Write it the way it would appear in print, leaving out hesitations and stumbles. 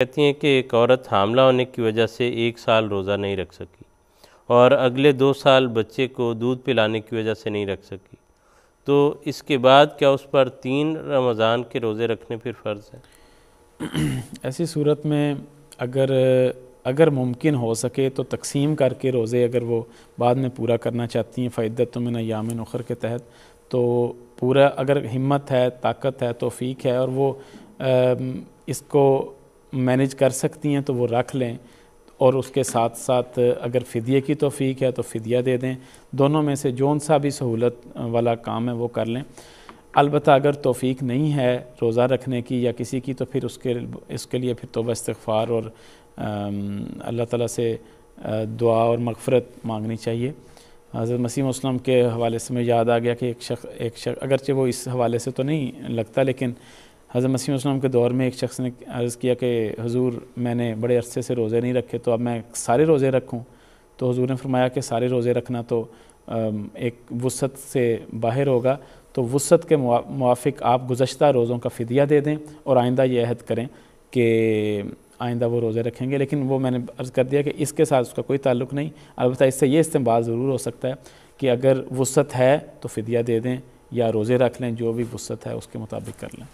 کہتی ہیں کہ ایک عورت حاملہ ہونے کی وجہ سے 1 سال روزہ نہیں رکھ سکی اور اگلے 2 سال بچے کو دودھ پلانے کی وجہ سے نہیں رکھ سکی، تو اس کے بعد کیا اس پر 3 رمضان کے روزے رکھنے پھر فرض ہیں؟ ایسی صورت میں اگر ممکن ہو سکے تو تقسیم کر کے روزے اگر وہ بعد میں پورا کرنا چاہتی ہیں فعدۃ من ایام اخر کے تحت، تو پورا اگر ہمت ہے، طاقت ہے، توفیق ہے اور وہ اس کو مینج کر سکتی ہیں تو وہ رکھ لیں، اور اس کے ساتھ ساتھ اگر فدیے کی توفیق ہے تو فدیہ دے دیں، دونوں میں سے جون سا بھی سہولت والا کام ہے وہ کر لیں۔ البتہ اگر توفیق نہیں ہے روزہ رکھنے کی یا کسی کی، تو پھر اس کے لیے پھر توبہ استغفار اور اللہ تعالیٰ سے دعا اور مغفرت مانگنی چاہیے۔ حضرت مسیح موعود وسلم کے حوالے سے میں یاد آ گیا کہ ایک شخص اگرچہ وہ اس حوالے سے تو نہیں لگتا، لیکن حضرت مسیح موعود وسلم کے دور میں ایک شخص نے عرض کیا کہ حضور میں نے بڑے عرصے سے روزے نہیں رکھے، تو اب میں سارے روزے رکھوں؟ تو حضور نے فرمایا کہ سارے روزے رکھنا تو ایک وسعت سے باہر ہوگا، تو وسعت کے موافق آپ گزشتہ روزوں کا فدیہ دے دیں اور آئندہ یہ عہد کریں کہ آئندہ وہ روزے رکھیں گے۔ لیکن وہ میں نے عرض کر دیا کہ اس کے ساتھ اس کا کوئی تعلق نہیں، البتہ اس سے یہ استنباط ضرور ہو سکتا ہے کہ اگر وسعت ہے تو فدیہ دے دیں یا روزے رکھ لیں، جو بھی وسعت ہے اس کے مطابق کر لیں۔